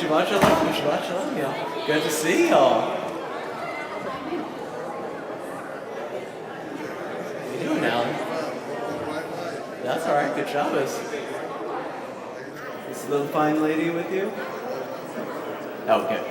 Shabbat shalom, y'all. Good to see y'all. How you doing, Alan? That's all right. Good Shabbos. This little fine lady with you? Okay.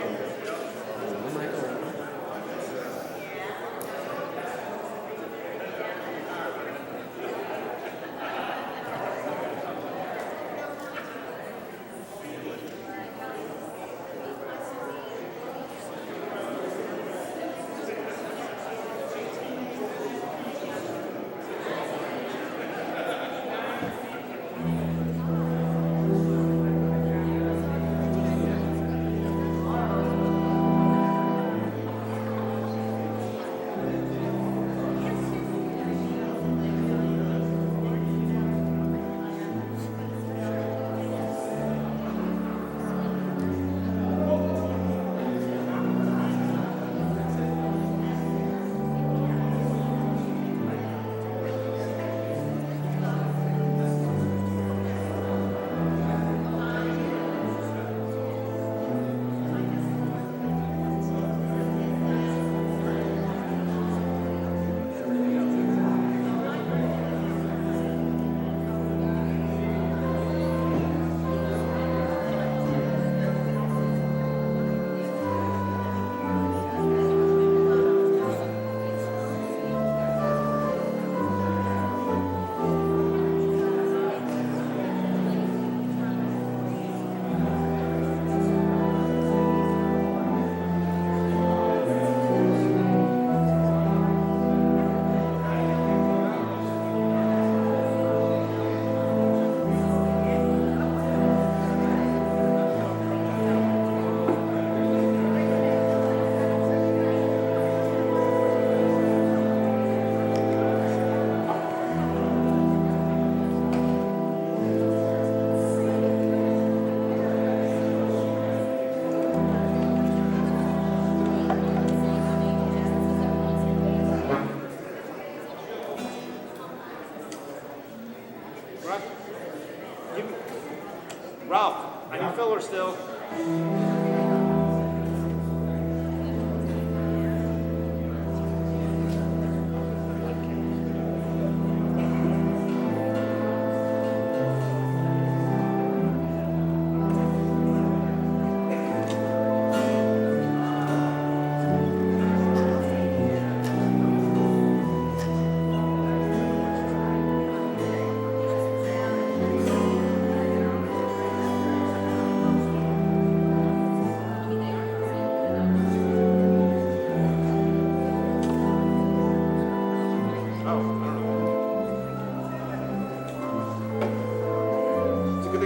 Ralph, I need filler still.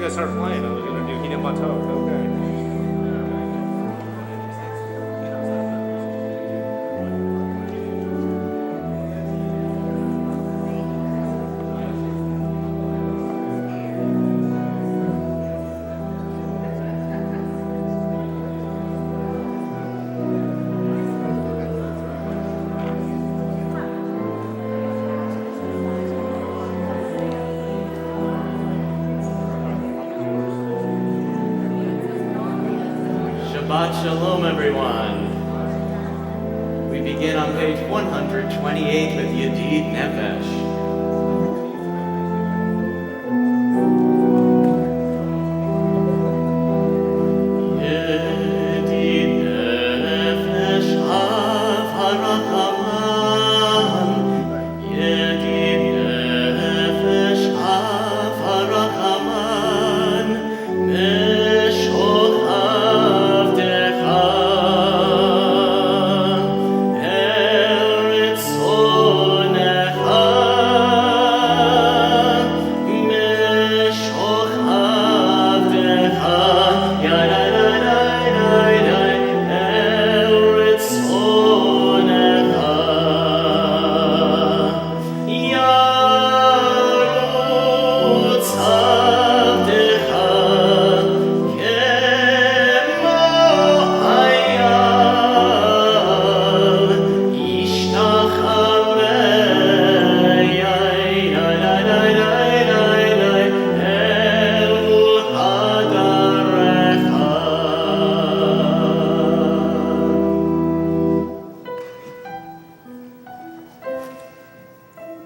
I started playing. I was going to do Heat Up My Toe. Okay. Shabbat shalom, everyone. We begin on page 128 with Yedid Nefesh. Eretz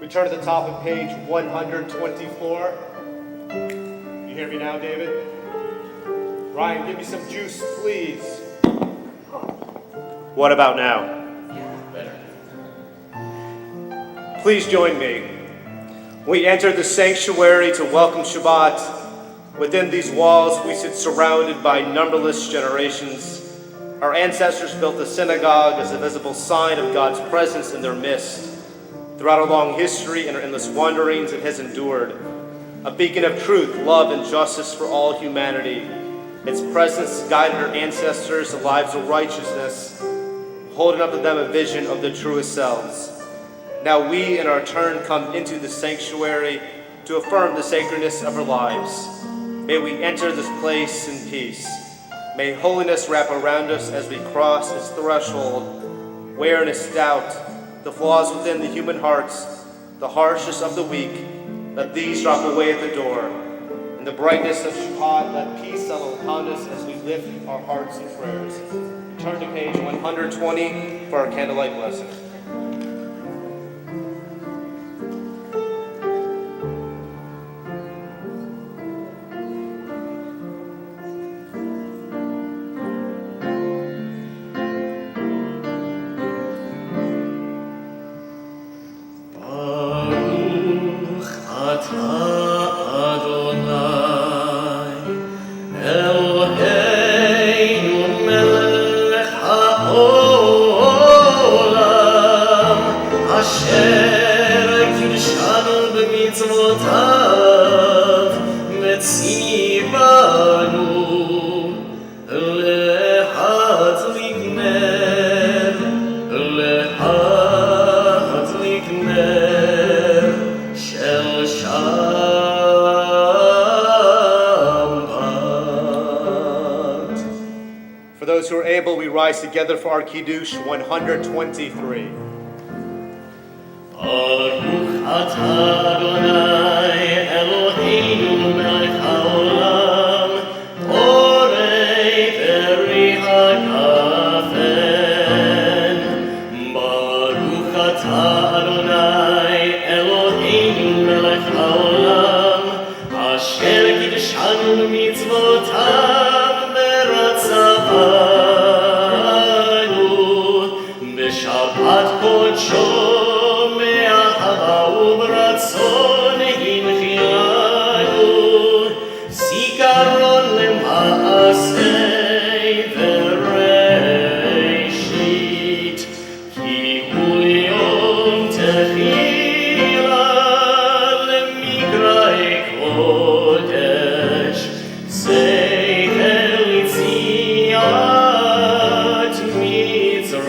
We turn to the top of page 124. You hear me now, David? Ryan, give me some juice, please. What about now? Please join me. We enter the sanctuary to welcome Shabbat. Within these walls, we sit surrounded by numberless generations. Our ancestors built the synagogue as a visible sign of God's presence in their midst. Throughout our long history and our endless wanderings, it has endured. A beacon of truth, love, and justice for all humanity. Its presence guided our ancestors to lives of righteousness, holding up to them a vision of their truest selves. Now we, in our turn, come into the sanctuary to affirm the sacredness of our lives. May we enter this place in peace. May holiness wrap around us as we cross its threshold. Weariness, doubt, the flaws within the human hearts, the harshness of the weak, let these drop away at the door. In the brightness of Shabbat, let peace settle upon us as we lift our hearts in prayers. Turn to page 120 for our candlelight blessing. For those who are able, we rise together for our Kiddush 123. Baruch atah Adonai Eloheinu melech haolam, borei peri hagafen. Baruch atah Adonai Eloheinu melech haolam, asher kiddushanu b'mitzvotav beratzavanu, b'shabbat kodsho וברצון הנחילנו, זיכרון למעשה בראשית, כי הוא יום תחילה למקראי קודש, זכר ליציאת מצרים.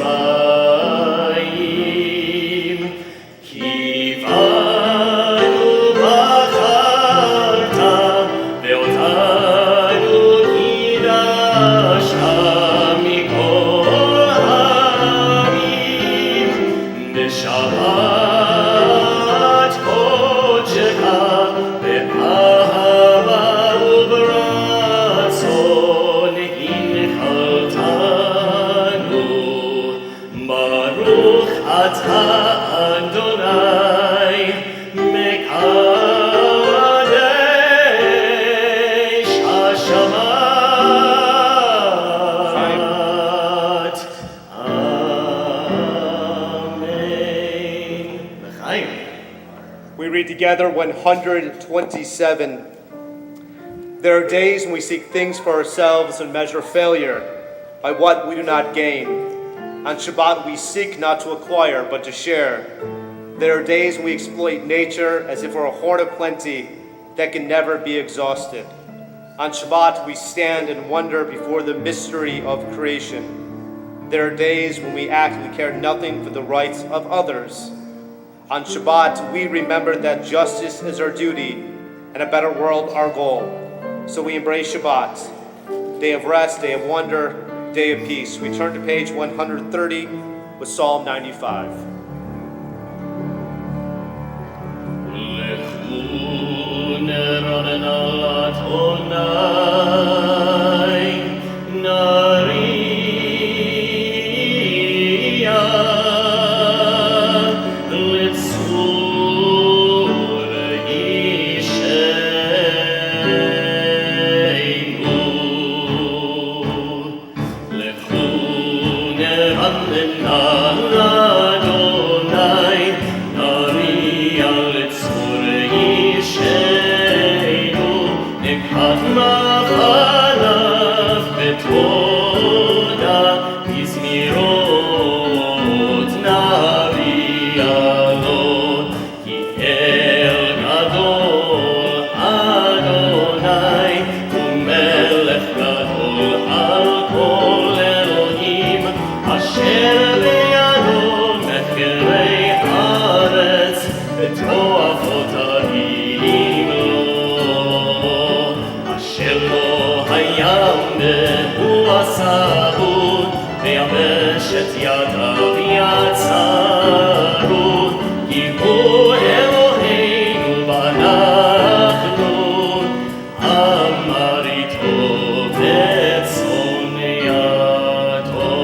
We read together 127. There are days when we seek things for ourselves and measure failure by what we do not gain. On Shabbat, we seek not to acquire, but to share. There are days when we exploit nature as if we're a horn of plenty that can never be exhausted. On Shabbat, we stand and wonder before the mystery of creation. There are days when we act and care nothing for the rights of others. On Shabbat, we remember that justice is our duty and a better world our goal. So we embrace Shabbat, day of rest, day of wonder, day of peace. We turn to page 130 with Psalm 95. Let's ותועפותיים לו, אשר לא הים והוא עשהו, ויבשת ידיו יצרו, כי הוא אלוהינו ואנחנו אמר איתו וצאן ידו.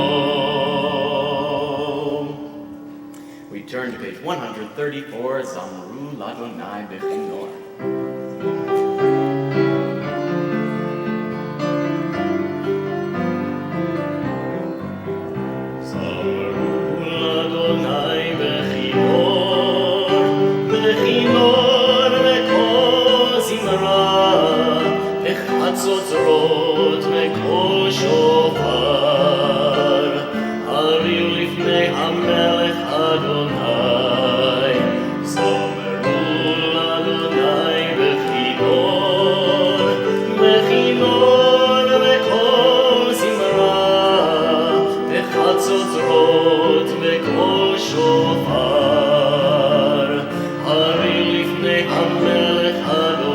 We turn to page 134, Zamru Ladonai Bechinor. חצוצרות וקול שופר, הריעו לפני המלך אדוני, זמרו לאדוני בכינור, בכינור וקול זמרה, וחצוצרות וקול שופר, הריעו לפני המלך אדוני.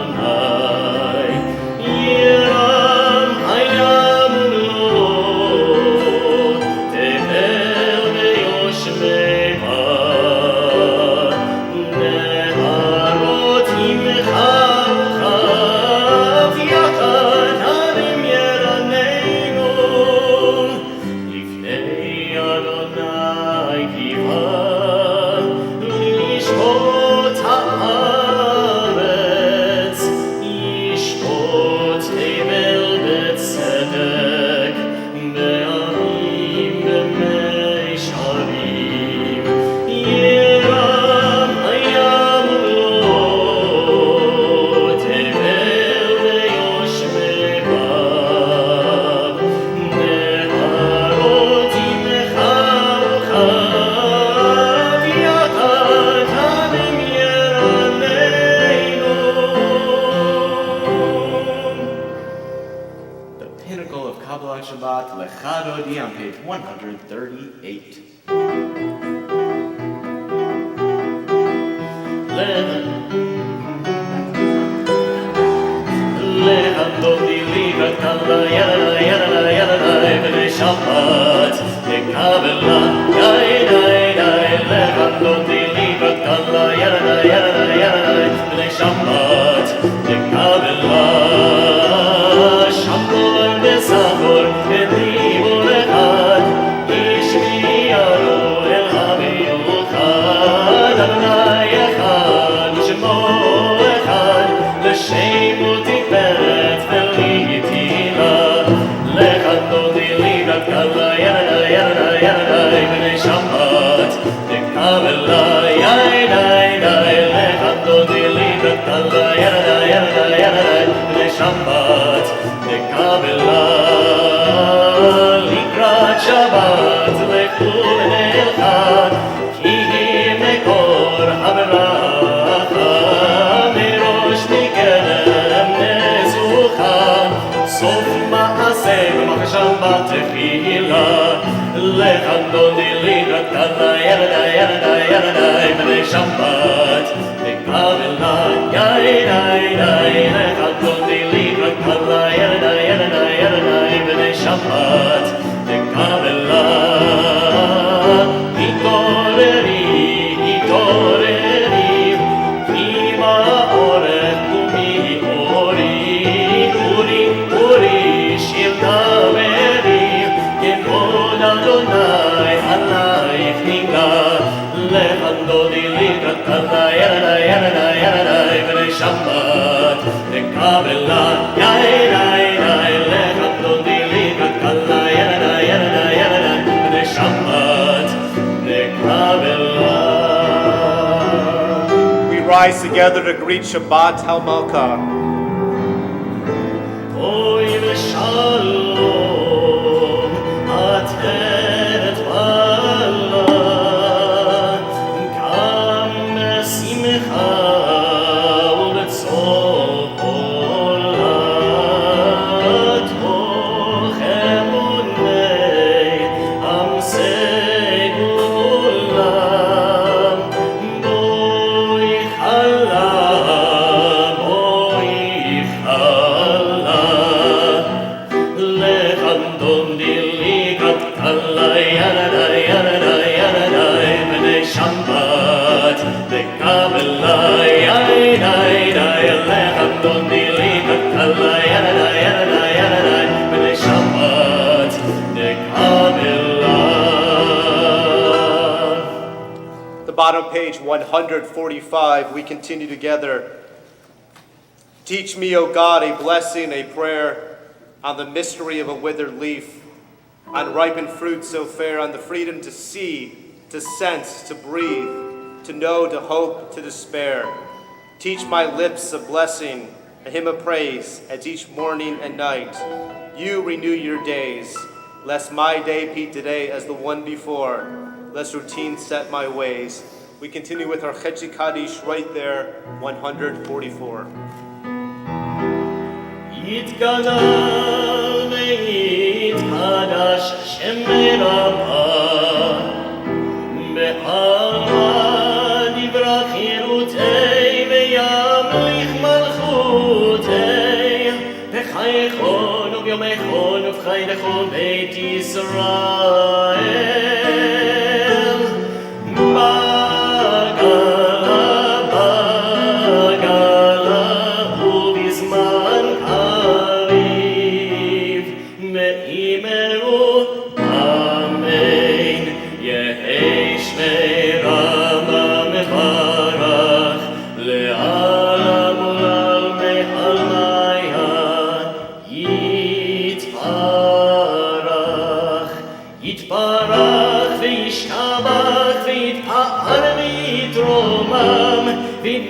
Shabbat Lechadodi on page 138. Lechadodi Ligatala Yada Yada Yada Erev Shabbat Lekavela Yada Yada Lechadodi Ligatala Yada Yada Yada Erev Shabbat Lekavela Shabbat Besavor Elivor Echad Ishmiyaru El Hamiuchad Adonai Echad Shemo Echad L'Shemu Tiferet V'Litila Lechadodi Ligatala Yada Yada Yada B'nei Shabbat Lekavela Yada Yada Lechadodi Ligatala Yada Yada Yada B'nei Shabbat Lekavela Likrat Shabbat Lechu B'nei Echad Ki hi Mekor HaBeracha Merosh Mikerem Nezucha Sof Ma'aseh B'machshav B'tefila Lechadodi Ligatala Yada Yada Yada B'nei Shabbat Lekavela Yada Yada Lechadodi Ligatala Yada Yada Yada B'nei Shabbat Lekavela Hitoreri Hitoreri Ima Orech Umi Ori Uri Uri Shir Taveri Yevod Adonai Alayich Nigla Lechadodi Ligatala Yada Yada Yada B'nei Shabbat Lekavela Yada Yada Lechadodi Ligatala Yada Yada Yada B'nei Shabbat Lekavela. We rise together to greet Shabbat HaMalkah. Oy v'shalom ateret v'ala kam simcha u'b'tzola toch emunei am segulam boy Shabbat, Dekabelai, Aidai, Alechem, Dondili, Kakalai, Yadai, Yadai, Yadai, B'nai Shabbat, Dekabelai. The bottom page 145, we continue together. Teach me, O God, a blessing, a prayer on the mystery of a withered leaf, on ripened fruit so fair, on the freedom to see, to sense, to breathe, to know, to hope, to despair. Teach my lips a blessing, a hymn of praise, as each morning and night you renew your days, lest my day be today as the one before, lest routine set my ways. We continue with our Chetzi Kaddish right there, 144. Yitgadal ve'yitkadash Hashem Rabbah Be'alma divrach yirutei ve'yamlich malchutei B'chaychon u'byomechon u'v'chaydechon Beit Yisrael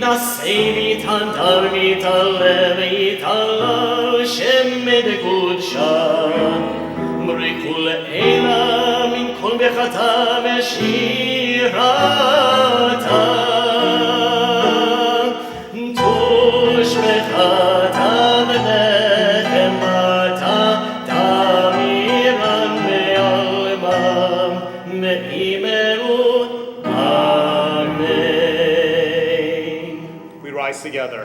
Nasei v'tandar v'taleh v'talal shemed kudshan Mrikul eila min kol bechata v'shirata Tush bechata v'nechemata Tamiran ve'almam me'imeru together.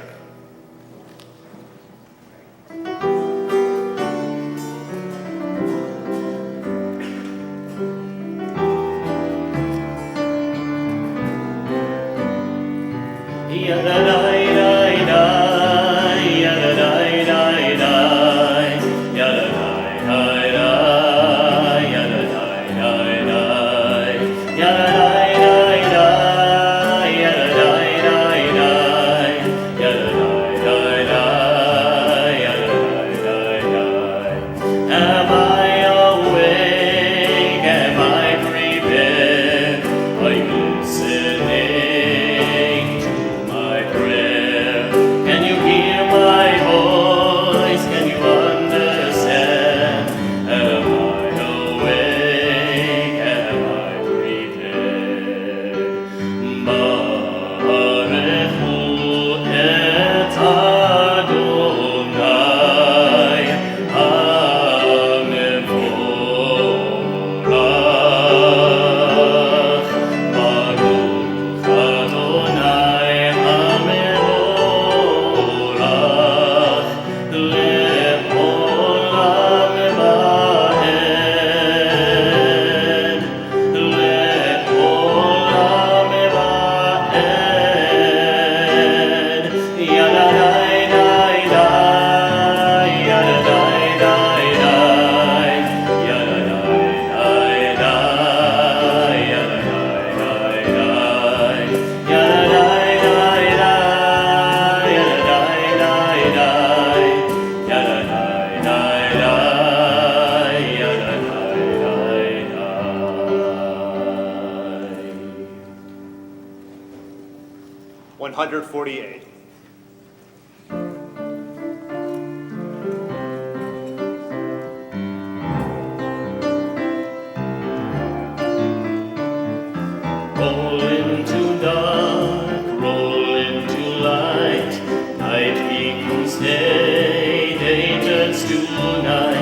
Night becomes day, day turns to night.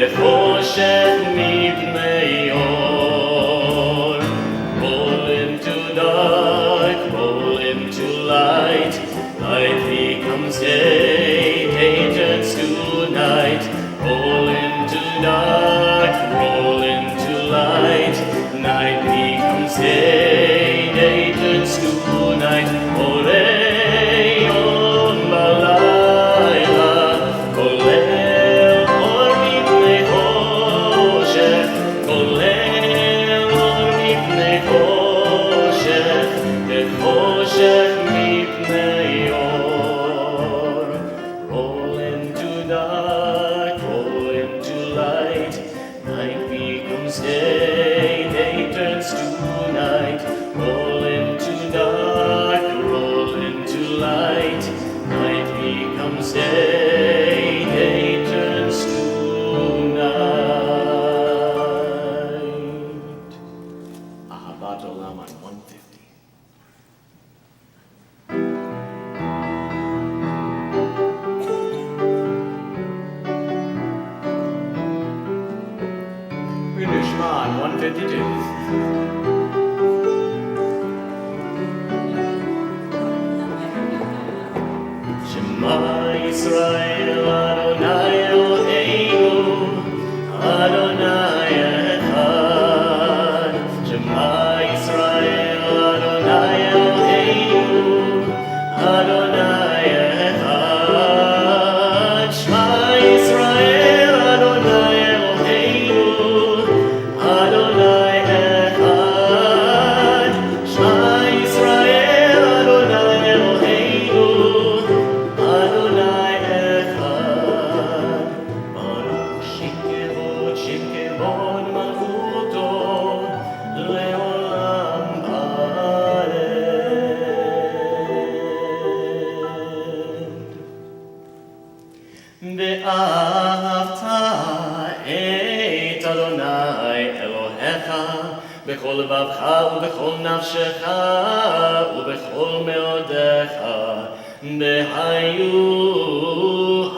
בחושך מפני אור. Roll into dark, roll into light. Light becomes day, day turns to night. Roll into dark, roll into light. Night becomes day, day turns to night. Orei on balayla, kolel or mipnei choshech, kolel or mipnei choshech, choshech mipnei or. Roll into dark, roll into light. Night becomes day, day turns to night. Roll into dark, roll into light. Night becomes day, day turns to night. Ahavat Olam on 150. We're gonna do Shema on 152. Shema Yisrael Adonai Eloheinu Adonai Echad. Shema Yisrael Adonai Eloheinu Adonai Echad. Shema Yisrael Adonai Eloheinu Adonai Echad. Shema Yisrael Adonai Eloheinu Adonai Echad. Baruch Shem Kevod Malchuto Leolam Vaed. Ve'ahavta et Adonai Elohecha b'chol לבבך ובכל נפשך ובכל מאודיך. והיו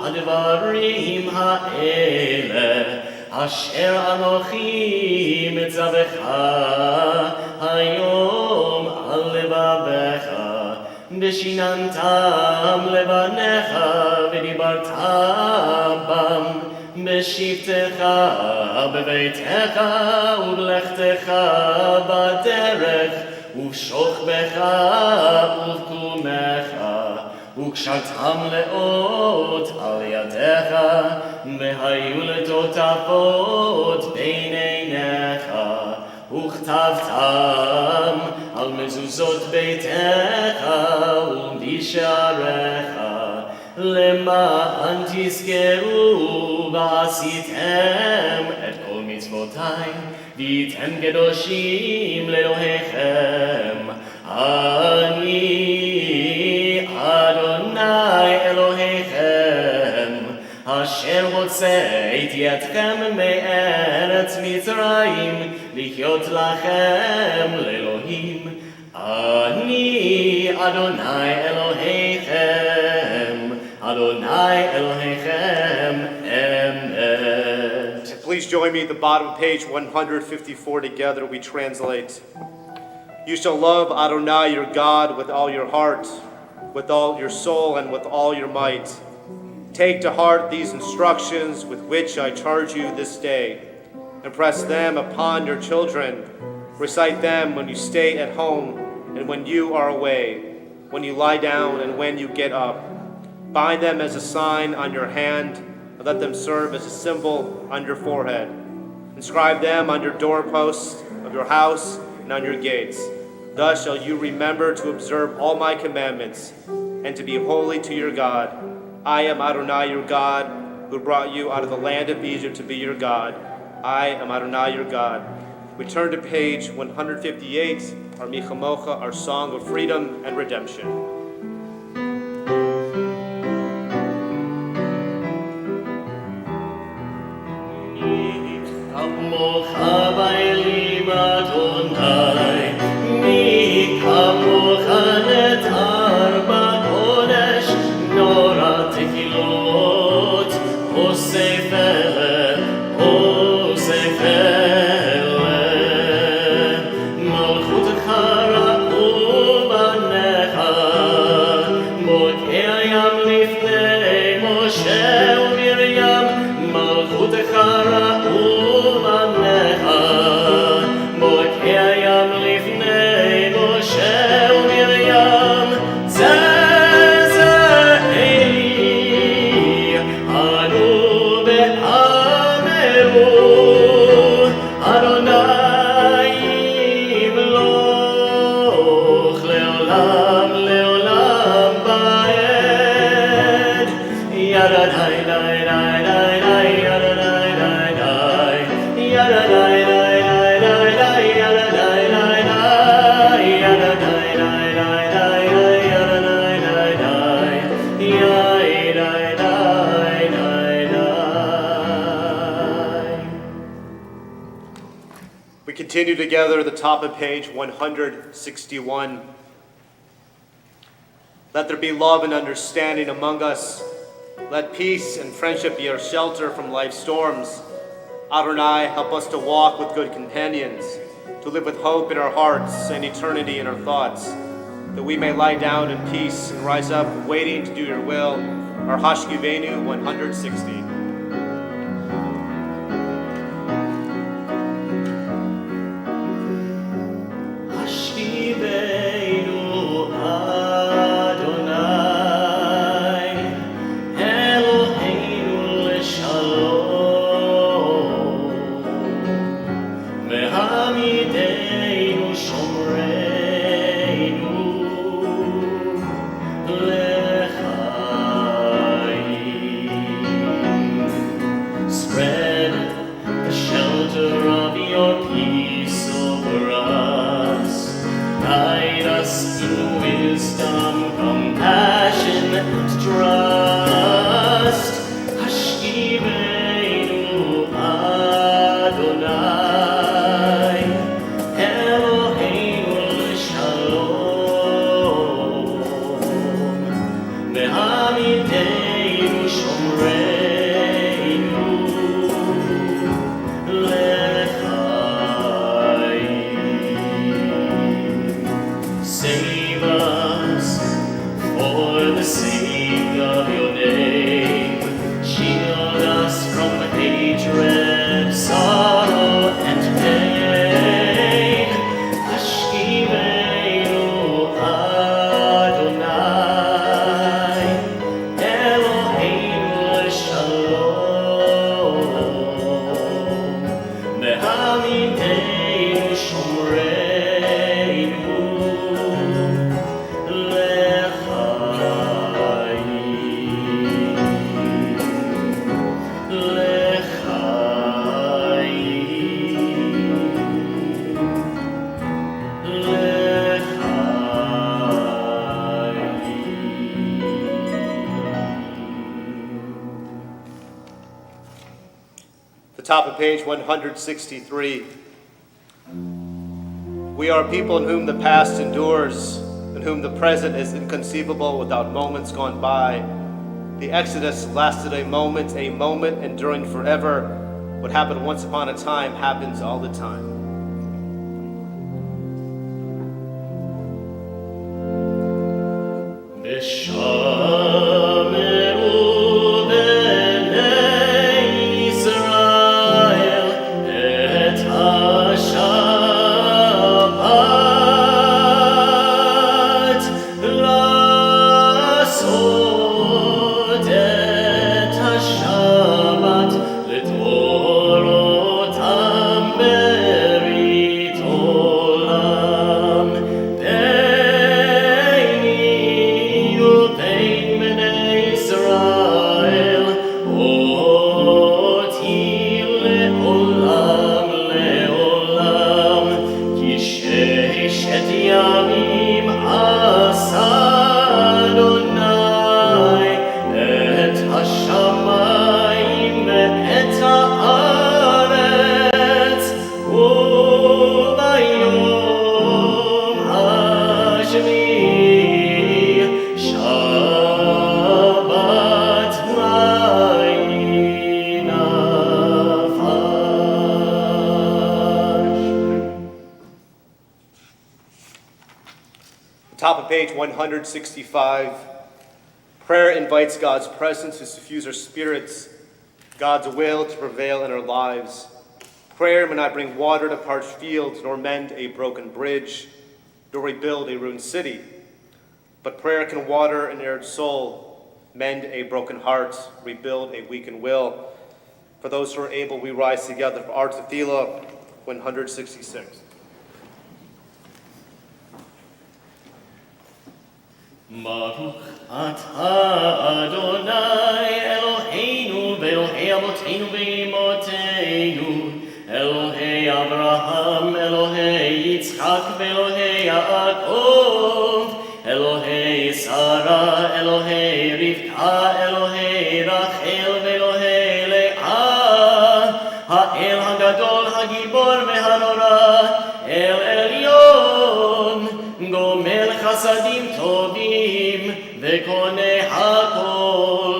הדברים האלה אשר אנוכי מצווך היום על לבבך, ושיננתם לבניך ודיברת בם בשבתך בביתך ובלכתך בדרך ובשוכבך ובקומך, וקשרתם לאות על ידיך, והיו לטוטפות בין עיניך, וכתבתם על מזוזות ביתך ובשעריך, למען תזכרו ועשיתם את כל מצוותיי, והייתם קדושים לאלוהיכם. אני אדוני אלוהיכם, אשר הוצאתי אתכם מארץ מצרים, לחיות לכם לאלוהים. אני אדוני אלוהיכם, אדוני אלוהיכם אמת. Please join me at the bottom of page 154 together. We translate. You shall love Adonai your God with all your heart, with all your soul, and with all your might. Take to heart these instructions with which I charge you this day. Impress them upon your children. Recite them when you stay at home and when you are away, when you lie down and when you get up. Bind them as a sign on your hand, and let them serve as a symbol on your forehead. Inscribe them on your doorposts of your house and on your gates. Thus shall you remember to observe all my commandments and to be holy to your God. I am Adonai your God, who brought you out of the land of Egypt to be your God. I am Adonai your God. We turn to page 158, our Michamocha, our song of freedom and redemption. continue together at the top of page 161. Let there be love and understanding among us. Let peace and friendship be our shelter from life's storms. Adonai, help us to walk with good companions, to live with hope in our hearts and eternity in our thoughts, that we may lie down in peace and rise up waiting to do your will. Our Hashkivenu 160. Top of page 163. We are a people in whom the past endures, in whom the present is inconceivable without moments gone by. The Exodus lasted a moment enduring forever. What happened once upon a time happens all the time. Top of page 165. Prayer invites God's presence to suffuse our spirits, God's will to prevail in our lives. Prayer may not bring water to parched fields, nor mend a broken bridge, nor rebuild a ruined city. But prayer can water an arid soul, mend a broken heart, rebuild a weakened will. For those who are able, we rise together for our Tefillah 166. Baruch atah Adonai Eloheinu ve'Elokei Avoteinu ve'Imotenu Elohei Abraham, Elohei Yitzchak ve'Elokei Yaakov Elohei Sarah, Elohei Rivka, Elohei Rachel ve'Elokei Leah Ha'el הגדול הגיבור מהנורא אל עליון, גומל חסדים טובים וקונה הכל,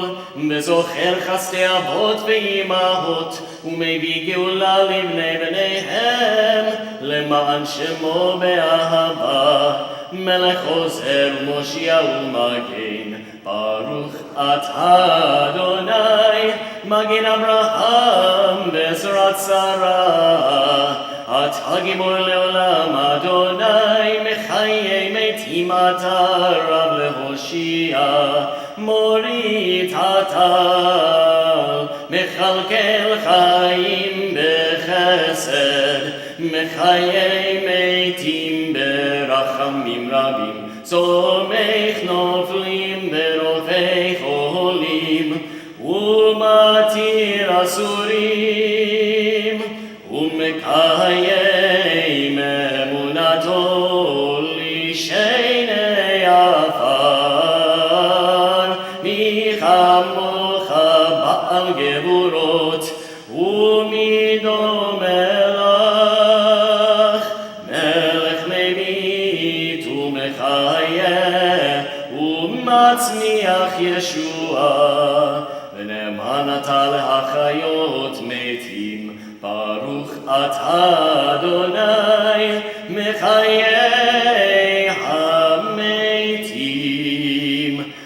וזוכר חסדי אבות ואימהות, ומביא גאולה לבני בניהם, למען שמו באהבה, מלך עוזר ומושיע ומגן. ברוך אתה אדוני, מגן אברהם בעזרת שרה. אתה גיבור לעולם אדוני, מחיי מתים אתה רב להושיע. מוריד הטל, מכלכל חיים בחסד, מחיי מתים ברחמים רבים. צומח נופלים ברופא חולים, ומתיר אסורים, ומקיים אמונתו לשני עפר. מי כמוך בעל גבורות, ומי דומה לך, מלך ממית ומחיה, ומצמיח ישועה, ונאמן אתה להחיות מתים. ברוך אתה אדוני, מחיי המתים.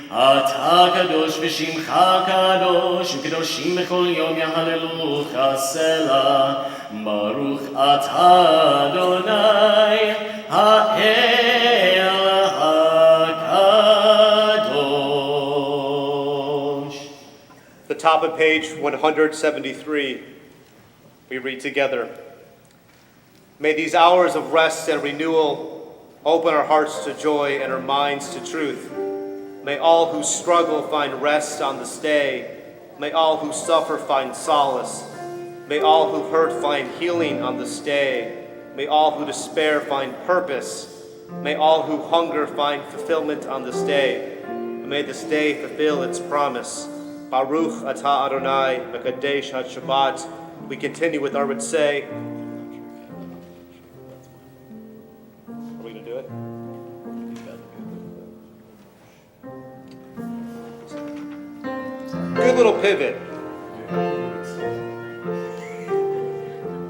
אתה קדוש ושמך קדוש, וקדושים בכל יום יהללוך סלה. ברוך אתה אדוני, האל הקדוש. The top of page 173, we read together. May these hours of rest and renewal open our hearts to joy and our minds to truth. May all who struggle find rest on this day. May all who suffer find solace. May all who hurt find healing on this day. May all who despair find purpose. May all who hunger find fulfillment on this day. And may this day fulfill its promise. Baruch atah Adonai b'kadesh ha-Shabbat. We continue with our would say. Are we going to do it? Good little pivot.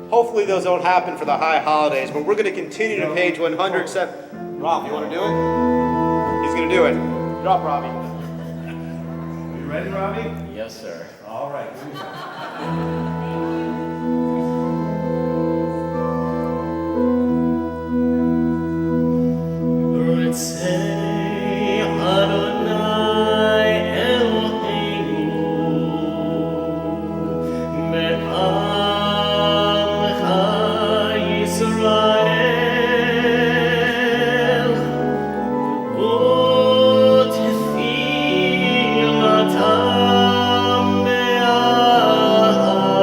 Hopefully those don't happen for the high holidays, but we're going to continue to page 107. Rob, you want to do it? He's going to do it. Drop, Robbie. You ready, Robbie? Yes, sir. All right. Say Adonai Eloheinu be'amcha Yisrael utfilatam be'ahavah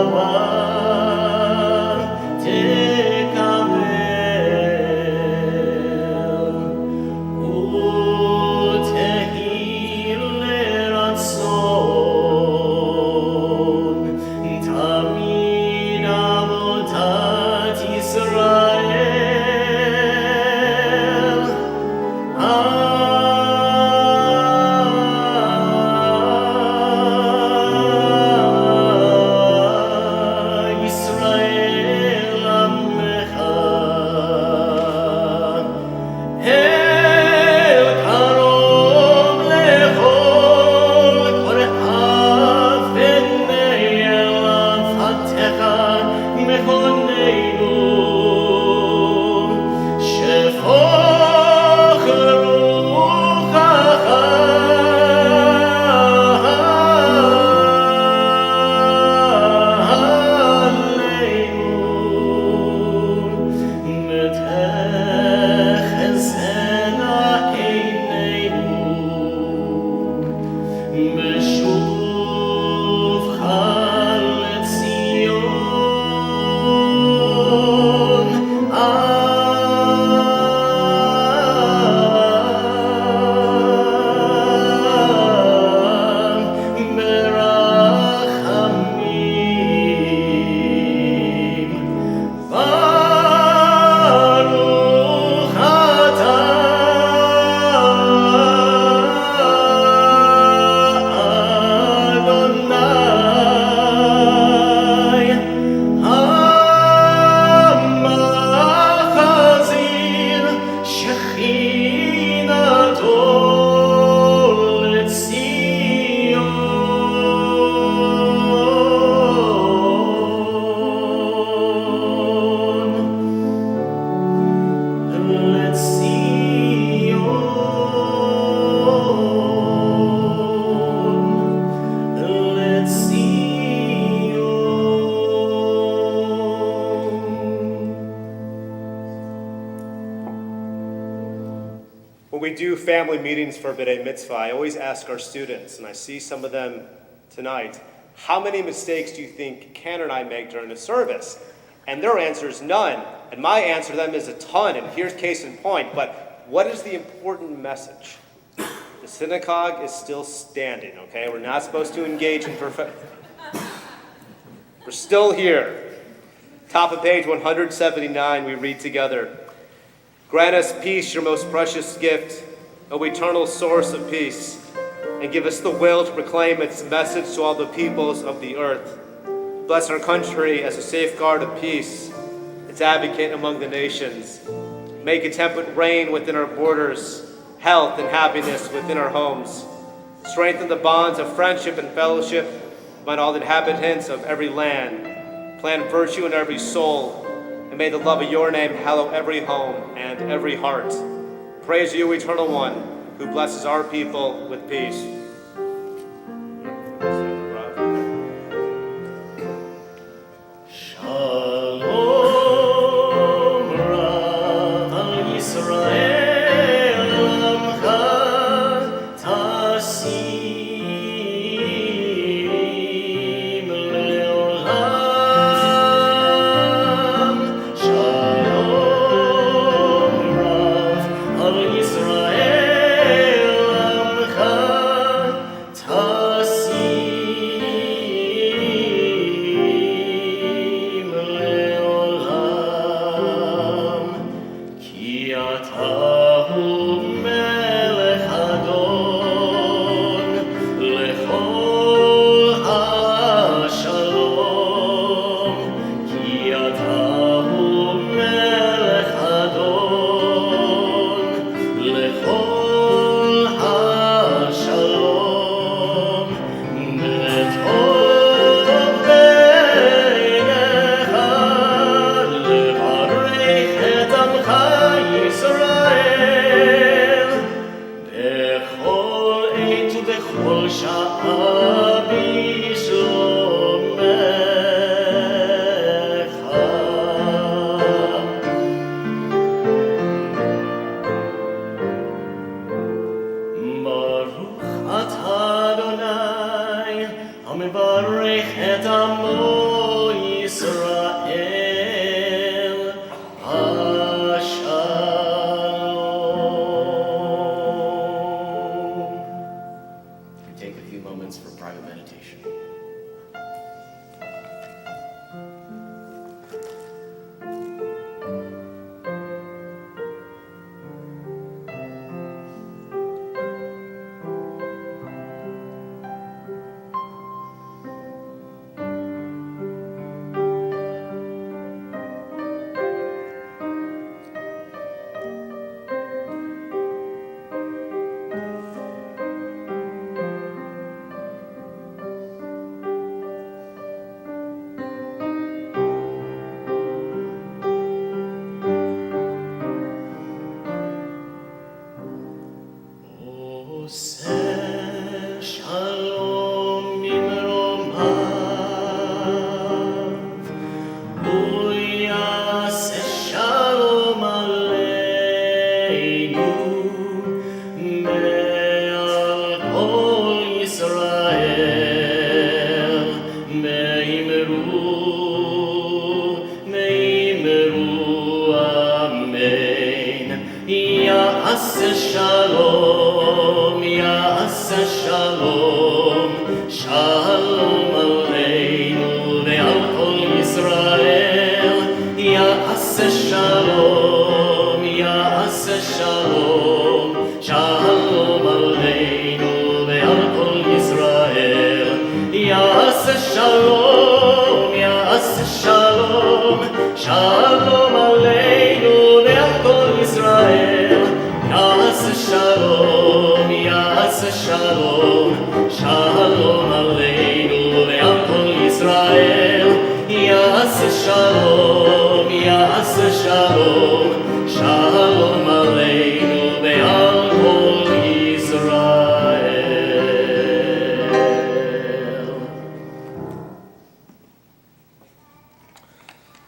do family meetings for B'nai Mitzvah, I always ask our students, and I see some of them tonight, how many mistakes do you think Ken and I make during the service? And their answer is none. And my answer to them is a ton, and here's case in point. But what is the important message? The synagogue is still standing, okay? We're not supposed to engage in We're still here. Top of page 179, we read together. Grant us peace, your most precious gift, O eternal source of peace, and give us the will to proclaim its message to all the peoples of the earth. Bless our country as a safeguard of peace, its advocate among the nations. Make contentment reign within our borders, health and happiness within our homes. Strengthen the bonds of friendship and fellowship among all the inhabitants of every land. Plant virtue in every soul, and may the love of your name hallow every home and every heart. Praise you, Eternal One, who blesses our people with peace.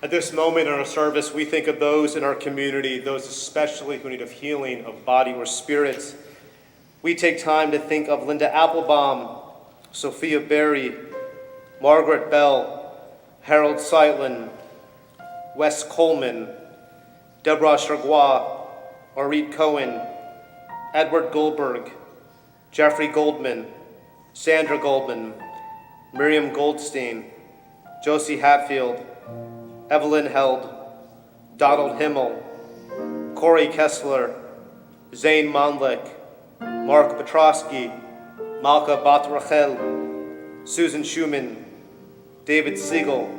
At this moment in our service, we think of those in our community, those especially who need of healing of body or spirit. We take time to think of Linda Applebaum, Sophia Berry, Margaret Bell, Harold Seitlin, Wes Coleman, Deborah Chargois, Orit Cohen, Edward Goldberg, Jeffrey Goldman, Sandra Goldman, Miriam Goldstein, Josie Hatfield, Evelyn Held, Donald Himmel, Corey Kessler, Zane Monlick, Mark Petrosky, Malka Bat-Rachel, Susan Schumann, David Siegel,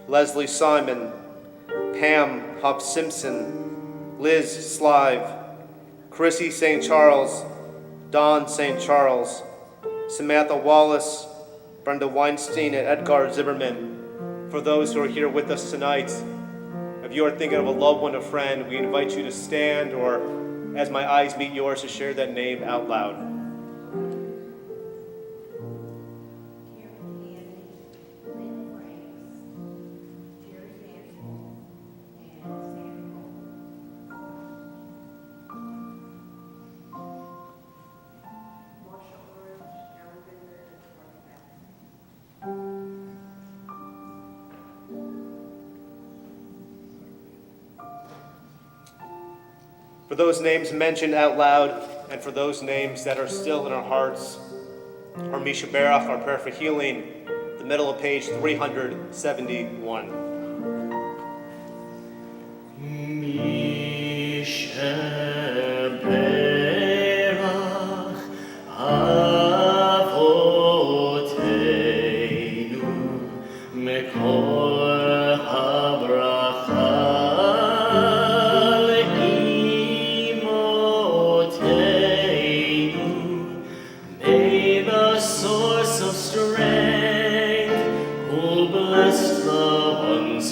Leslie Simon, Pam Huff Simpson, Liz Slive, Chrissy St. Charles, Don St. Charles, Samantha Wallace, Brenda Weinstein, and Edgar Zimmerman. For those who are here with us tonight, if you are thinking of a loved one, a friend, we invite you to stand or, as my eyes meet yours, to share that name out loud. For those names mentioned out loud, and for those names that are still in our hearts, our Misha Barach, our prayer for healing, the middle of page 371. Misha Barach, Avoteinu, Mekor HaBracha.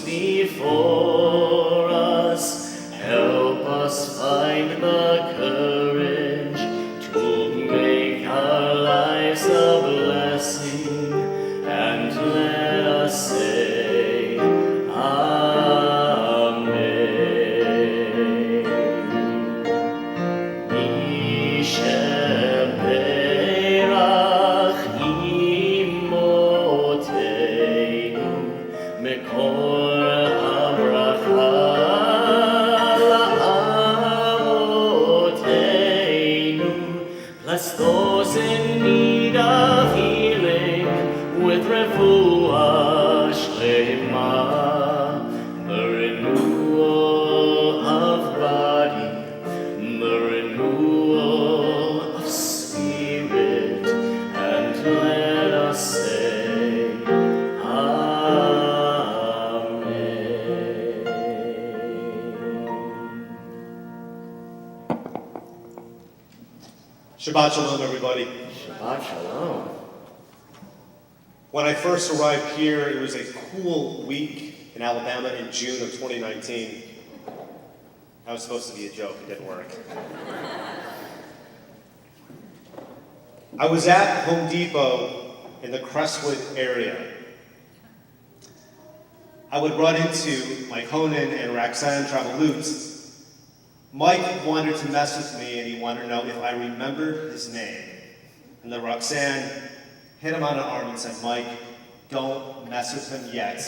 Before us, help us find the courage to make our lives a blessing, and let us say Amen. Misha Berach Imoteinu Mekor bless those in need of healing with refuah shlema, the renewal of body, the renewal of spirit, and let us say Amen. Shabbat Shalom, everybody. Shabbat Shalom. When I first arrived here, it was a cool week in Alabama in June of 2019. That was supposed to be a joke, it didn't work. I was at Home Depot in the Crestwood area. I would run into Mike Honan and Roxanne Travelut. Mike wanted to mess with me, and he wanted to know if I remembered his name. And then Roxanne hit him on the arm and said, Mike, don't mess with him yet.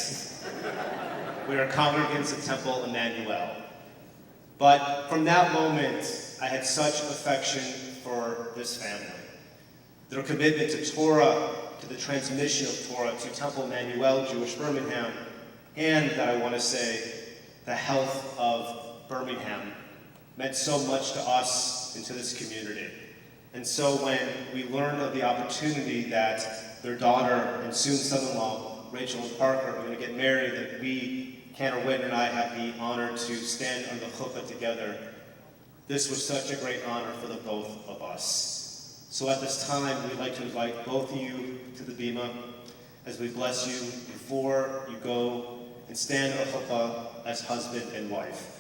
We are congregants of Temple Emanu-El. But from that moment, I had such affection for this family. Their commitment to Torah, to the transmission of Torah, to Temple Emanu-El, Jewish Birmingham, and that I want to say, the health of Birmingham meant so much to us and to this community. And so when we learned of the opportunity that their daughter and soon son-in-law, Rachel and Parker, are going to get married, that we, Cantor Witten and I, have the honor to stand under the chuppah together, this was such a great honor for the both of us. So at this time, we'd like to invite both of you to the bima as we bless you before you go and stand under chuppah as husband and wife.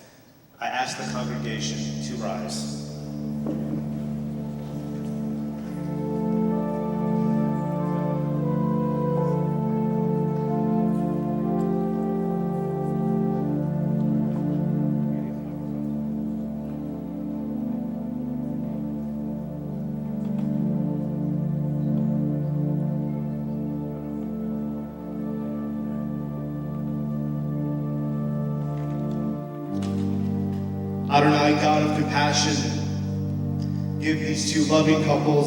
I ask the congregation to rise. Adonai, God of compassion, give these two loving couple,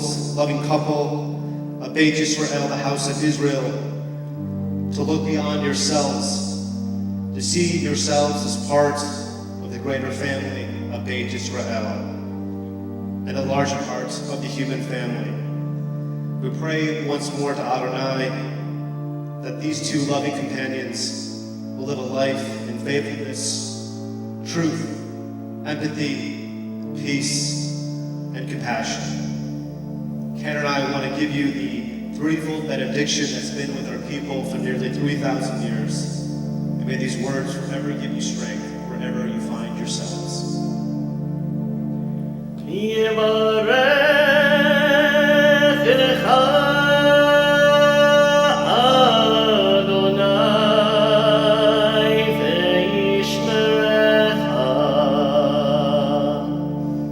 Beit Yisrael, the house of Israel, to look beyond yourselves, to see yourselves as part of the greater family of Beit Yisrael and a larger part of the human family. We pray once more to Adonai that these two loving companions will live a life in faithfulness, truth, empathy, peace, and compassion. Ken and I want to give you the threefold benediction that's been with our people for nearly 3,000 years. And may these words forever give you strength wherever you find yourselves.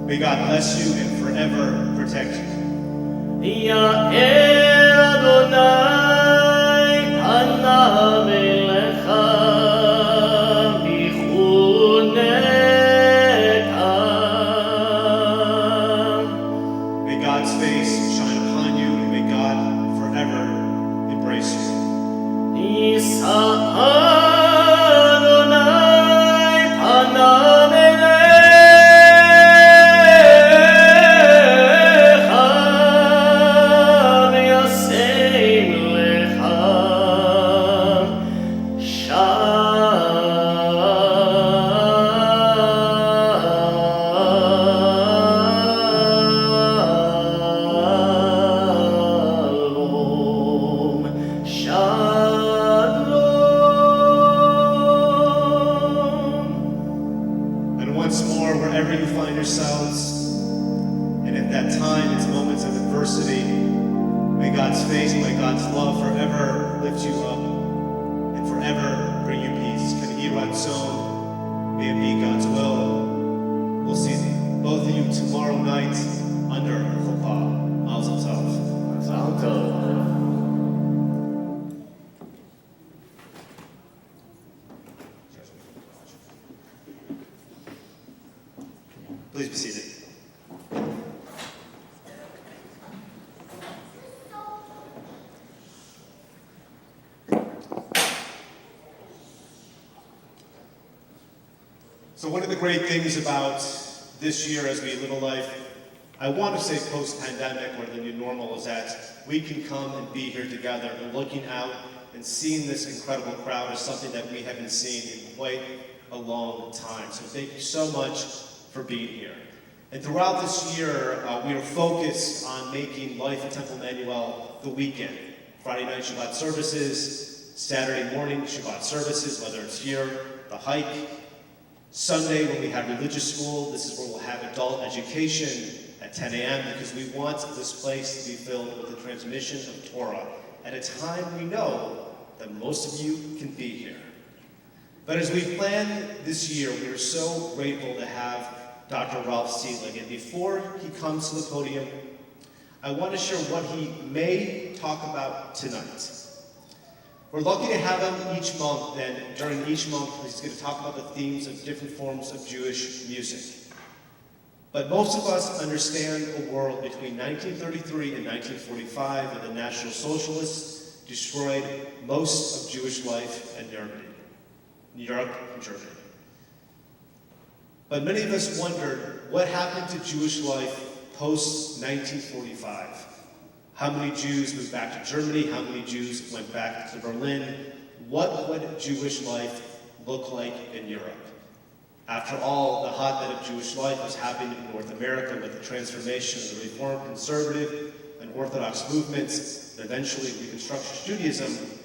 May God bless you and forever protect you. May God's face shine upon you, and may God forever embrace you. And once more, wherever you find yourselves, and at that time, it's moments of adversity, may God's face, may God's love forever lift you up and forever bring you peace. Can He Ratzon, may it be God's will. We'll see both of you tomorrow night under Chuppah. Mazel tov. Mazel tov. Please be seated. So one of the great things about this year as we live a life, I want to say post-pandemic, where the new normal is at, we can come and be here together and looking out and seeing this incredible crowd is something that we haven't seen in quite a long time. So thank you so much for being here. And throughout this year, we are focused on making life at Temple Emanu-El the weekend. Friday night Shabbat services, Saturday morning Shabbat services, whether it's here, the hike. Sunday when we have religious school, this is where we'll have adult education at 10 a.m. because we want this place to be filled with the transmission of Torah at a time we know that most of you can be here. But as we plan this year, we are so grateful to have Dr. Ralph Seelig. And before he comes to the podium, I want to share what he may talk about tonight. We're lucky to have him each month, and during each month, he's going to talk about the themes of different forms of Jewish music. But most of us understand a world between 1933 and 1945 when the National Socialists destroyed most of Jewish life in New York and Germany. But many of us wondered what happened to Jewish life post-1945. How many Jews moved back to Germany? How many Jews went back to Berlin? What would Jewish life look like in Europe? After all, the hotbed of Jewish life was happening in North America with the transformation of the Reform, Conservative, and Orthodox movements, and eventually Reconstructionist Judaism.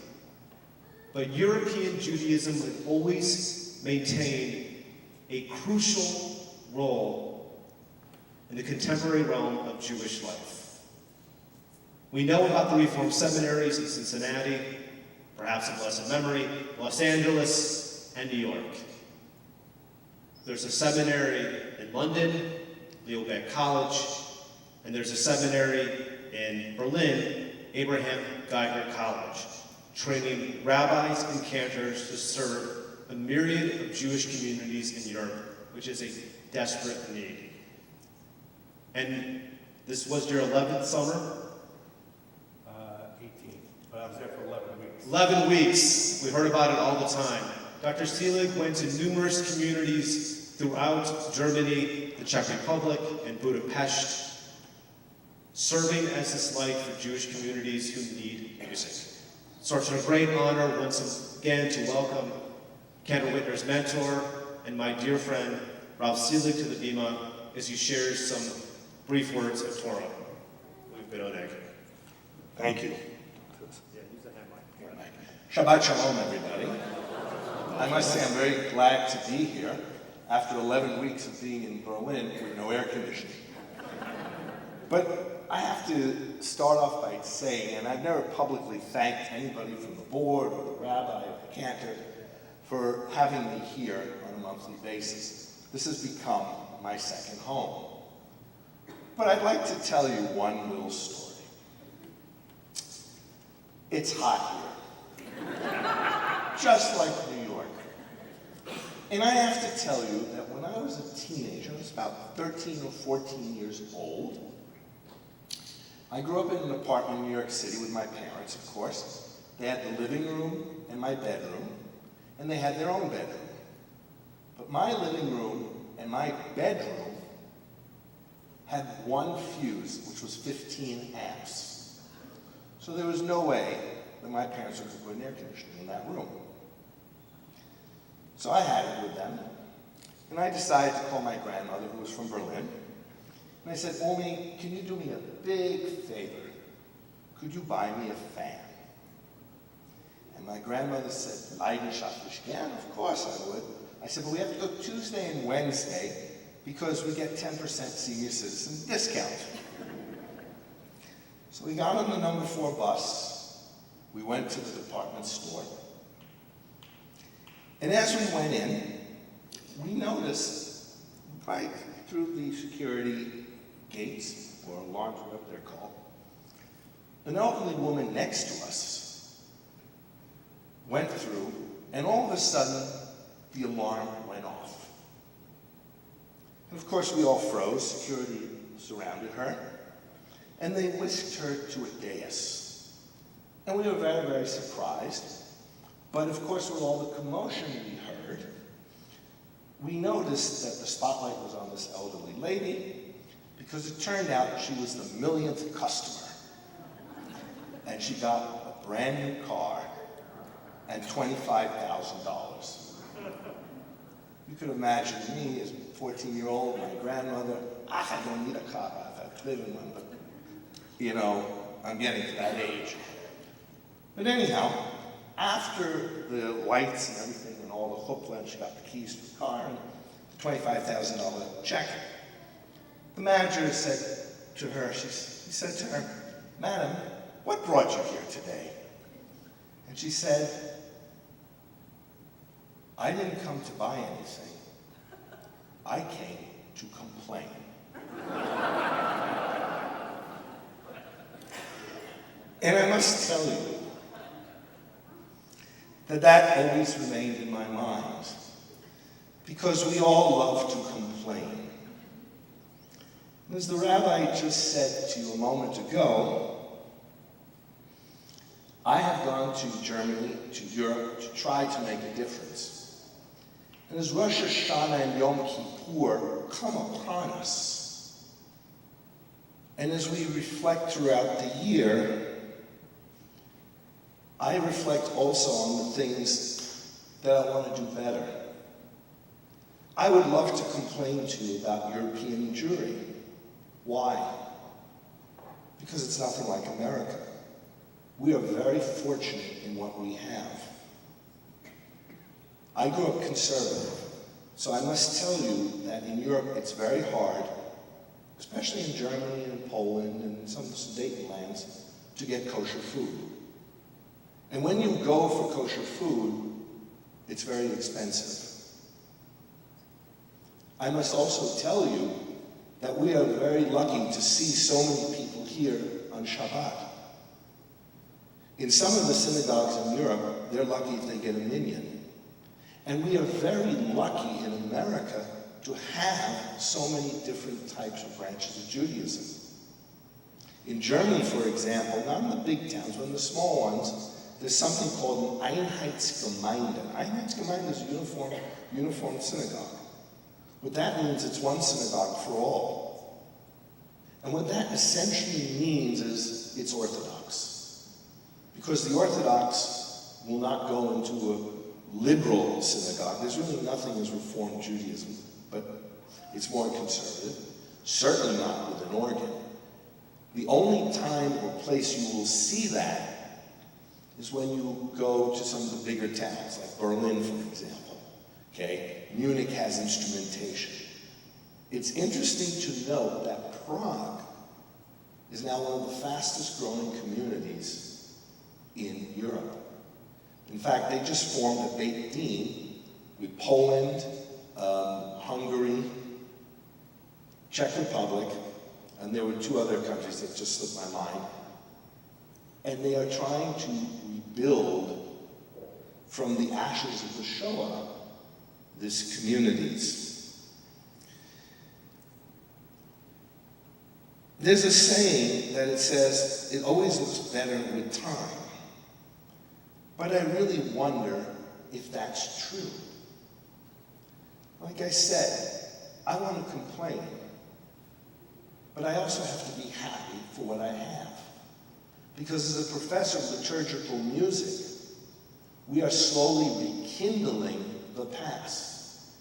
But European Judaism would always maintain a crucial role in the contemporary realm of Jewish life. We know about the Reformed seminaries in Cincinnati, perhaps of blessed memory, Los Angeles, and New York. There's a seminary in London, Leo Baeck College, and there's a seminary in Berlin, Abraham Geiger College, training rabbis and cantors to serve a myriad of Jewish communities in Europe, which is a desperate need. And this was your 11th summer? 18, but I was there for 11 weeks. 11 weeks. We heard about it all the time. Dr. Selig went to numerous communities throughout Germany, the Czech Republic, and Budapest, serving as this light for Jewish communities who need music. So it's a great honor once again to welcome Kendall Whitner's mentor and my dear friend, Rav Selig, to the Bima as he shares some brief words of Torah. We've been on egg. Thank you. Yeah, use the hand mic. Shabbat Shalom, everybody. I must say I'm very glad to be here after 11 weeks of being in Berlin with no air conditioning. But I have to start off by saying, and I've never publicly thanked anybody from the board or the rabbi or the cantor for having me here on a monthly basis. This has become my second home. But I'd like to tell you one little story. It's hot here, just like New York. And I have to tell you that when I was a teenager, I was about 13 or 14 years old, I grew up in an apartment in New York City with my parents, of course. They had the living room and my bedroom, and they had their own bedroom. But my living room and my bedroom had one fuse, which was 15 amps. So there was no way that my parents were going to put an air conditioner in that room. So I had it with them, and I decided to call my grandmother, who was from Berlin, and I said, Omi, can you do me a big favor? Could you buy me a fan? And my grandmother said, Leidenschaftlich, yeah, of course I would. I said, but we have to go Tuesday and Wednesday because we get 10% senior citizen discount. So we got on the number 4 bus. We went to the department store. And as we went in, we noticed right through the security gates, or alarms, whatever they're called, an elderly woman next to us went through, and all of a sudden, the alarm went off. And of course, we all froze. Security surrounded her, and they whisked her to a dais. And we were very, very surprised. But of course, with all the commotion we heard, we noticed that the spotlight was on this elderly lady, because it turned out she was the millionth customer. And she got a brand new car and $25,000. You could imagine me as a 14-year-old, my grandmother, I don't need a car, I've lived in one, but you know, I'm getting to that age. But anyhow, after the lights and everything and all the hoopla, and she got the keys to the car and the $25,000 check, the manager said to her, he said to her, Madam, what brought you here today? And she said, I didn't come to buy anything. I came to complain. And I must tell you that always remained in my mind, because we all love to complain. And as the rabbi just said to you a moment ago, I have gone to Germany, to Europe, to try to make a difference. And as Rosh Hashanah and Yom Kippur come upon us, and as we reflect throughout the year, I reflect also on the things that I want to do better. I would love to complain to you about European Jewry. Why? Because it's nothing like America. We are very fortunate in what we have. I grew up conservative, so I must tell you that in Europe it's very hard, especially in Germany and Poland and some Sudetenlands, to get kosher food. And when you go for kosher food, it's very expensive. I must also tell you that we are very lucky to see so many people here on Shabbat. In some of the synagogues in Europe, they're lucky if they get a minyan. And we are very lucky in America to have so many different types of branches of Judaism. In Germany, for example, not in the big towns, but in the small ones, there's something called an Einheitsgemeinde. Einheitsgemeinde is a uniform synagogue. What that means, it's one synagogue for all. And what that essentially means is it's Orthodox. Because the Orthodox will not go into a liberal synagogue. There's really nothing as Reformed Judaism, but it's more conservative. Certainly not with an organ. The only time or place you will see that is when you go to some of the bigger towns, like Berlin, for example. Okay? Munich has instrumentation. It's interesting to note that Prague is now one of the fastest growing communities in Europe. In fact, they just formed a Beit Din with Poland, Hungary, Czech Republic, and there were 2 other countries that just slipped my mind. And they are trying to rebuild from the ashes of the Shoah these communities. There's a saying that it says, it always looks better with time. But I really wonder if that's true. Like I said, I want to complain, but I also have to be happy for what I have. Because as a professor of liturgical music, we are slowly rekindling the past.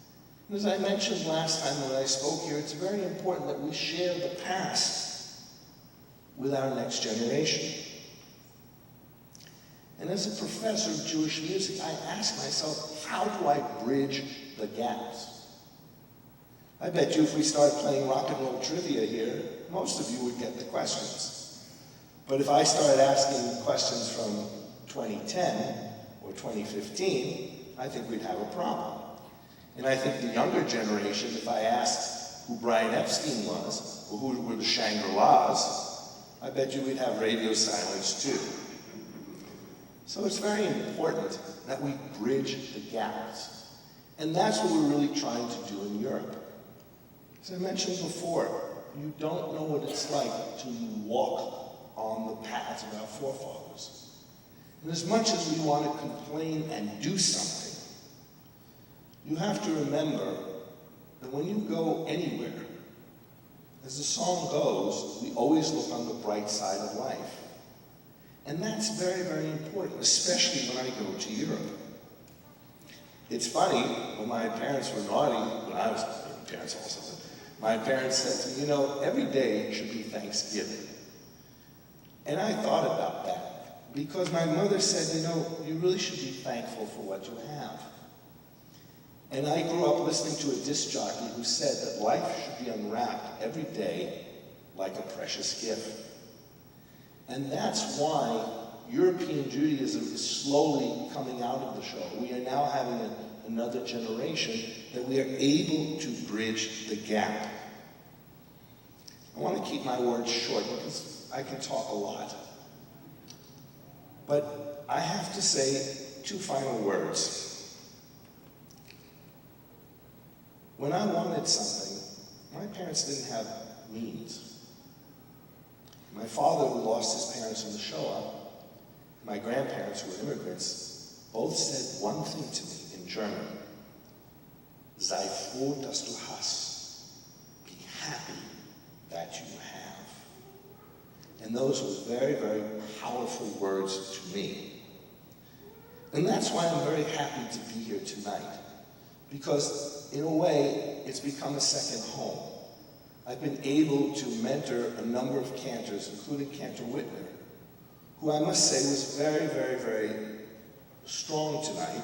And as I mentioned last time when I spoke here, it's very important that we share the past with our next generation. And as a professor of Jewish music, I ask myself, how do I bridge the gaps? I bet you if we started playing rock and roll trivia here, most of you would get the questions. But if I started asking questions from 2010 or 2015, I think we'd have a problem. And I think the younger generation, if I asked who Brian Epstein was, or who were the Shangri-Las, I bet you we'd have radio silence too. So it's very important that we bridge the gaps. And that's what we're really trying to do in Europe. As I mentioned before, you don't know what it's like till you walk on the paths of our forefathers. And as much as we want to complain and do something, you have to remember that when you go anywhere, as the song goes, we always look on the bright side of life. And that's very, very important, especially when I go to Europe. It's funny, when my parents were naughty, when I was, parents also, my parents said to me, you know, every day should be Thanksgiving. And I thought about that, because my mother said, you know, you really should be thankful for what you have. And I grew up listening to a disc jockey who said that life should be unwrapped every day like a precious gift. And that's why European Judaism is slowly coming out of the show. We are now having another generation that we are able to bridge the gap. I want to keep my words short because I can talk a lot. But I have to say 2 final words. When I wanted something, my parents didn't have means. My father, who lost his parents in the Shoah, my grandparents, who were immigrants, both said one thing to me in German: Sei froh, dass du hast. Be happy that you have. And those were very, very powerful words to me. And that's why I'm very happy to be here tonight. Because, in a way, it's become a second home. I've been able to mentor a number of cantors, including Cantor Whitner, who I must say was very, very, very strong tonight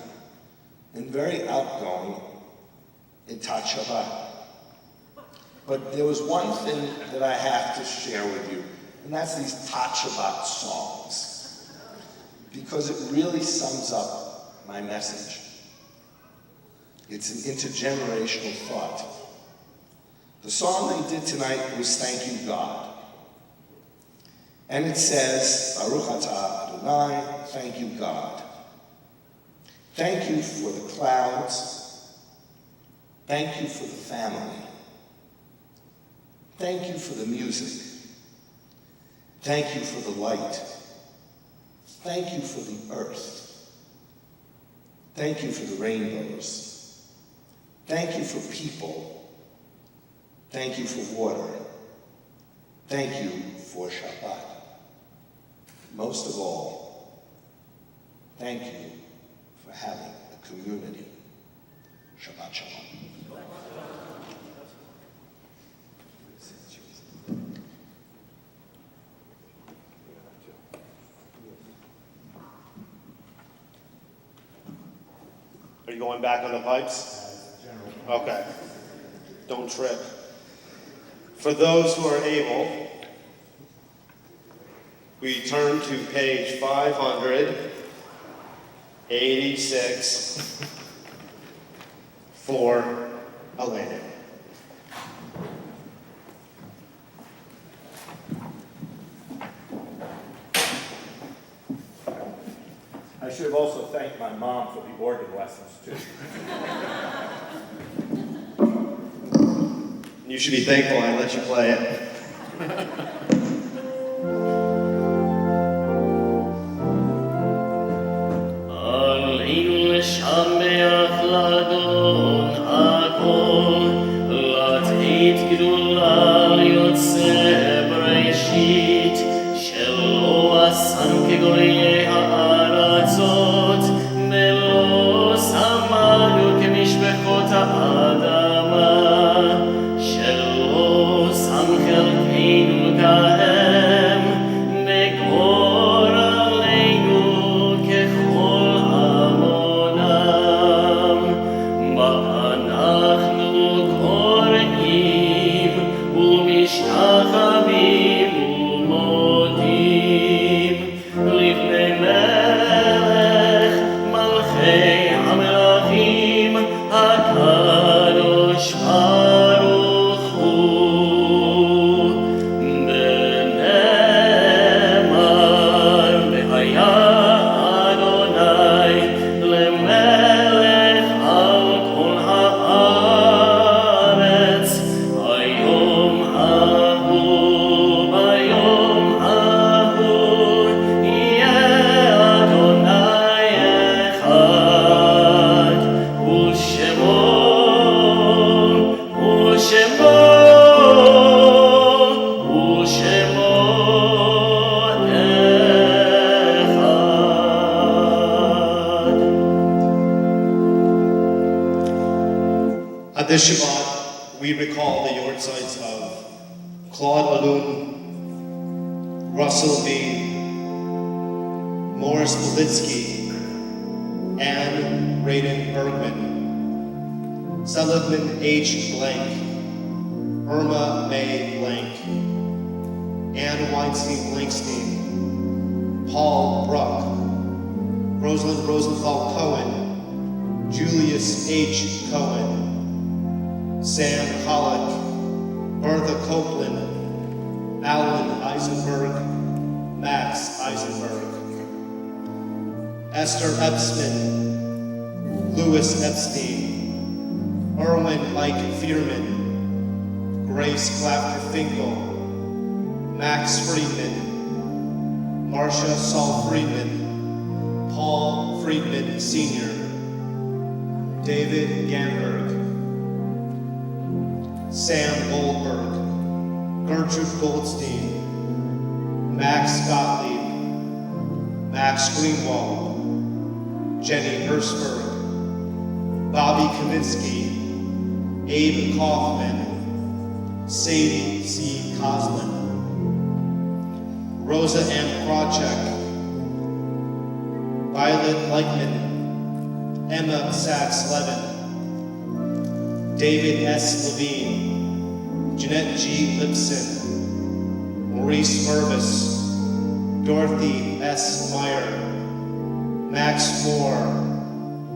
and very outgoing in Tat Shabbat. But there was one thing that I have to share with you, and that's these Tat Shabbat songs, because it really sums up my message. It's an intergenerational thought. The song they did tonight was Thank You, God. And it says, Baruch atah Adonai, thank you, God. Thank you for the clouds, Thank you for the family. Thank you for the music. Thank you for the light. Thank you for the earth. Thank you for the rainbows. Thank you for people. Thank you for water. Thank you for Shabbat. Most of all, thank you for having a community. Shabbat Shalom. Are you going back on the pipes? Okay. Don't trip. For those who are able, we turn to page 586 for a landing. I should have also thanked my mom for the organ lessons, too. You should be thankful I let you play it. This Shabbat, we recall the yortzites of Claude Alun, Russell Bean, Morris Belitsky, Anne Braden Bergman, Seligman H. Blank, Irma May Blank, Anne Weinstein Blankstein, Paul Bruck, Rosalind Rosenthal Cohen, Julius H. Cohen, Sam Pollock, Bertha Copeland, Alan Eisenberg, Max Eisenberg, Esther Epstein, Louis Epstein, Erwin Mike Fearman, Grace Clapter Finkel, Max Friedman, Marcia Saul Friedman, Paul Friedman Sr., David Gamberg, Sam Goldberg, Gertrude Goldstein, Max Gottlieb, Max Greenwald, Jenny Hirschberg, Bobby Kaminsky, Abe Kaufman, Sadie C. Coslin, Rosa M. Krawczyk, Violet Leichman, Emma Sachs-Levin, David S. Levine, Jeanette G. Lipson, Maurice Mervis, Dorothy S. Meyer, Max Moore,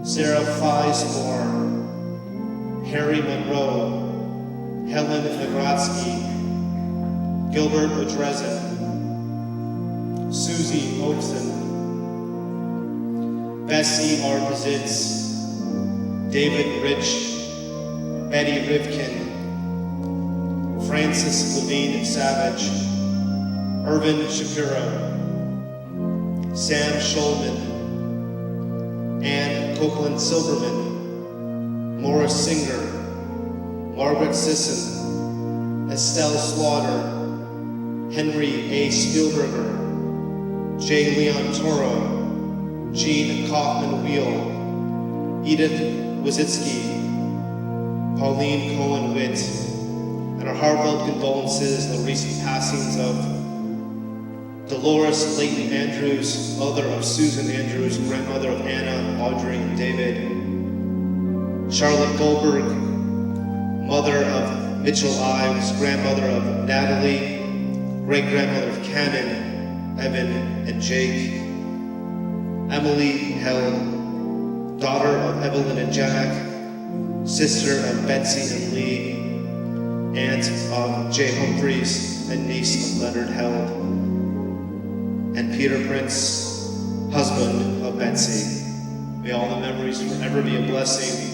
Sarah Feismore, Harry Monroe, Helen Nagrotsky, Gilbert Odrezin, Susie Oakson, Bessie R. Pizitz, David Rich, Betty Rivkin, Francis Levine Savage, Irvin Shapiro, Sam Schulman, Ann Copeland Silverman, Morris Singer, Margaret Sisson, Estelle Slaughter, Henry A. Spielberger, J. Leon Toro, Jean Kaufman Wheel, Edith Wizitsky, Pauline Cohen Witt, and our heartfelt condolences in the recent passings of Dolores Layton Andrews, mother of Susan Andrews, grandmother of Anna, Audrey, and David, Charlotte Goldberg, mother of Mitchell Ives, grandmother of Natalie, great-grandmother of Cannon, Evan, and Jake, Emily Held, daughter of Evelyn and Jack, sister of Betsy and Lee, aunt of Jay Humphreys, and niece of Leonard Held, and Peter Prince, husband of Betsy. May all the memories forever be a blessing.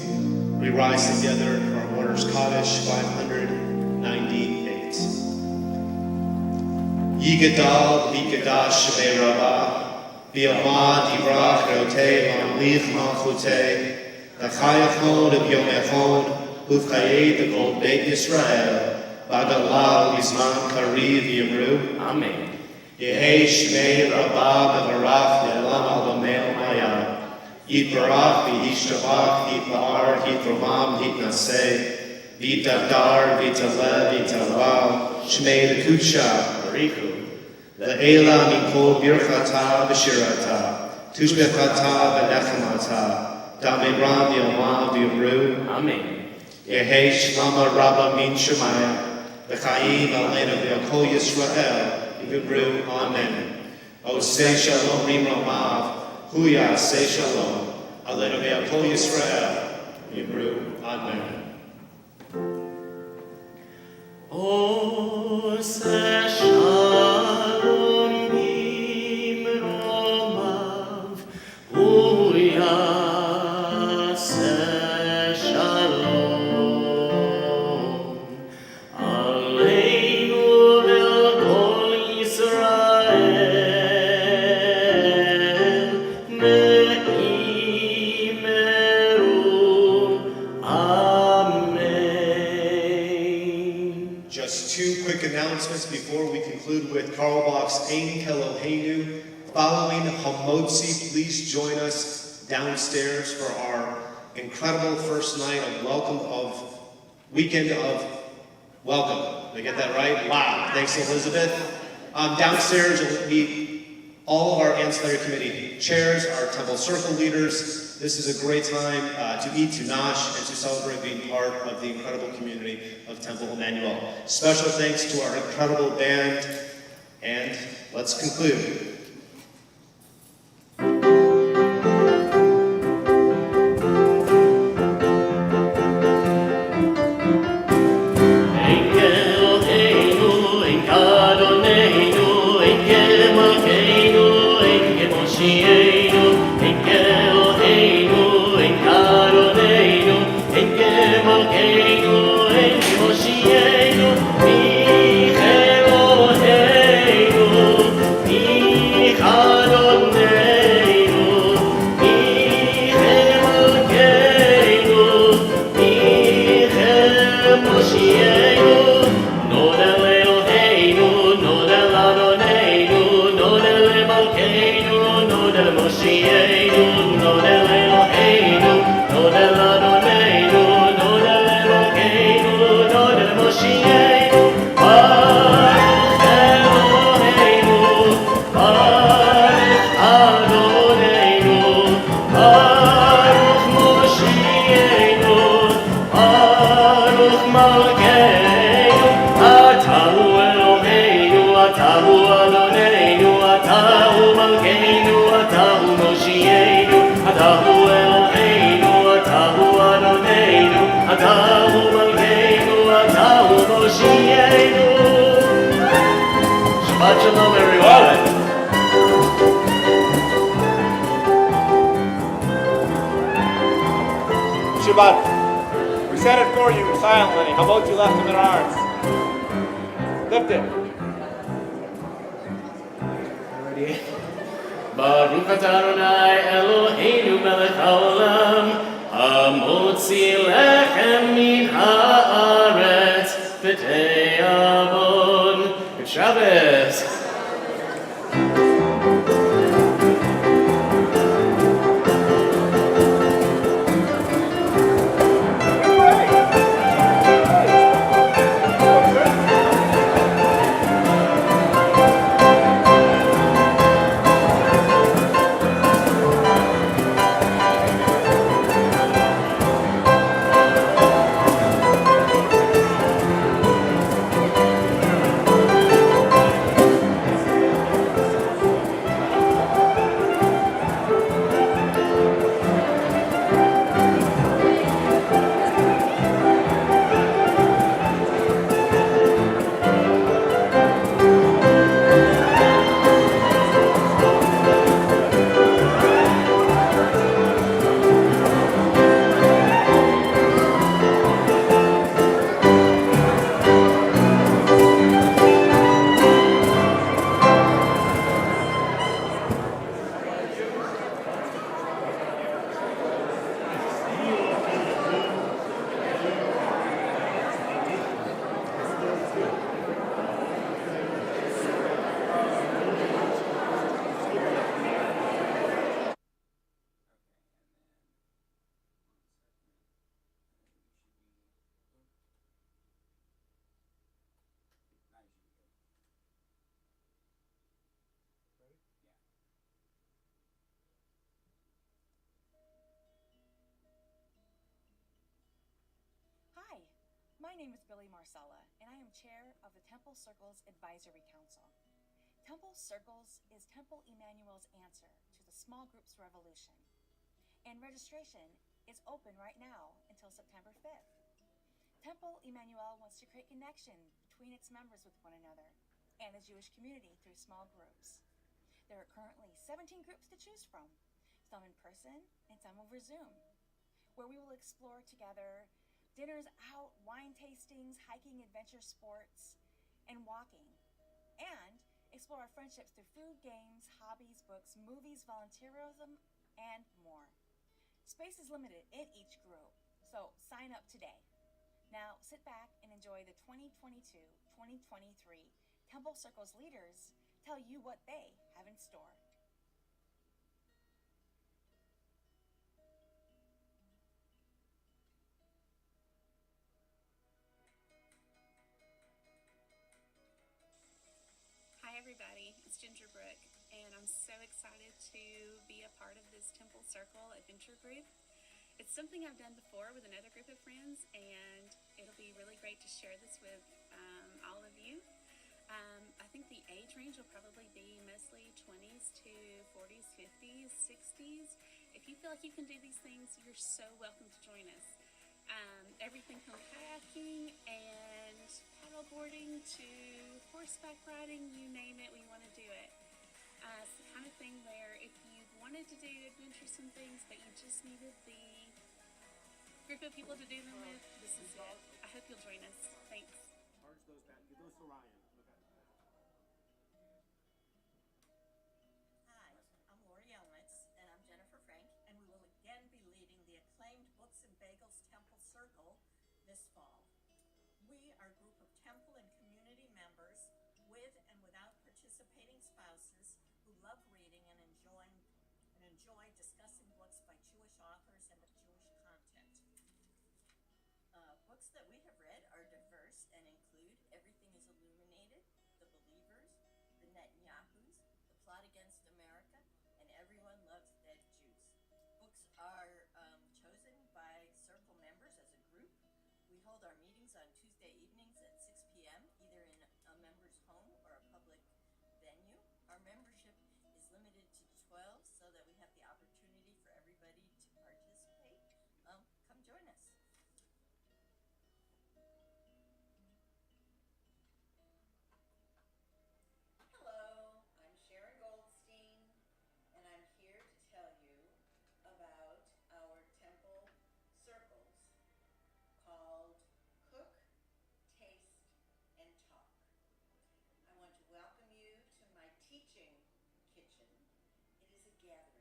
We rise together for our mourner's Kaddish 598. Yigadal Vikadash Shemei Rabbah, Bi'amad Yivrach Rotei Mamlich Malchutei, Dachayachon of Yom Echon, Ufchayei the Gold Beit Yisrael, Bagalal Bizman Kariv Yimru. Amen. Yehei Shmei Rabbah Mevarach Ne'elam Al Bamei Maya, Yitbarach V'yishtabach Yitbar Yitromam Yitnaseh, V'yitavdar V'yitalev V'yitalal, Shmei L'Kudsha, Barichu. Le'ela Mikol Birchata V'shirata, Tushbechata V'nechamata, Damebram Yomam V'yumru. Amen. Yehei Shlama Rabba Min Shemaya, V'chaim Aleinu V'yakol Yisrael, V'yumru. Amen. O say Shalom Rim Ramav, Huya say Shalom, Aleinu V'yakol Yisrael, V'yumru. Amen. O say Shalom Rim Ramav, Huya say Shalom, Aleinu V'yakol Yisrael, Me'imeru. Amen. Just two quick announcements before we conclude with Karl Bach's Ein Keloheinu. Following Hamotzi, please join us downstairs for our incredible first night of weekend of welcome. Did I get that right? Wow. Thanks, Elizabeth. Downstairs, you'll meet all of our ancillary committee chairs, our temple circle leaders. This is a great time to eat, to nosh, and to celebrate being part of the incredible community of Temple Emanu-El. Special thanks to our incredible band, and let's conclude. Shabbat shalom, everyone. Shabbat. said it for you silently. How about you left him in arms? Lift it. Ready? Baruch atah Adonai Eloheinu melech haolam, hamotzi lechem min haaretz b'tei avon. Good Shabbos. Hi, my name is Billy Marcella, and I am chair of the Temple Circles Advisory Council. Temple Circles is Temple Emanu-El's answer to the small groups revolution, and registration is open right now until September 5th. Temple Emanu-El wants to create connection between its members with one another and the Jewish community through small groups. There are currently 17 groups to choose from, some in person and some over Zoom, where we will explore together dinners out, wine tastings, hiking, adventure sports, and walking, and explore our friendships through food, games, hobbies, books, movies, volunteerism, and more. Space is limited in each group, so sign up today. Now sit back and enjoy the 2022-2023 Temple Circles leaders tell you what they have in store. Hi everybody, it's Ginger Brook, and I'm so excited to be a part of this Temple Circle adventure group. It's something I've done before with another group of friends, and it'll be really great to share this with all of you. I think the age range will probably be mostly 20s to 40s, 50s, 60s. If you feel like you can do these things, you're so welcome to join us. Everything from kayaking and paddleboarding to horseback riding, you name it, we want to do it. It's the kind of thing where if you wanted to do adventuresome things but you just needed the group of people to do them with, this is it. I hope you'll join us. Thanks. Charge those back. Give those to Ryan. Hi, I'm Lori Elnitz, and I'm Jennifer Frank, and we will again be leading the acclaimed Books and Bagels Temple Circle this fall. We are a group of temple and community members with and without participating spouses who love reading and enjoy discussing books by Jewish authors and of Jewish content. Books that we have read are diverse and include Everything is Illuminated, The Believers, The Netanyahus, The Plot Against America, and Everyone Loves Dead Jews. Books are chosen by Circle members as a group. We hold our meetings on Tuesday evenings at 6 p.m., either in a member's home or a public venue. Our membership is limited to 12 so that we have the opportunity for everybody to participate. Come join us. Hello, I'm Sharon Goldstein, and I'm here to tell you about our temple circles called gathering.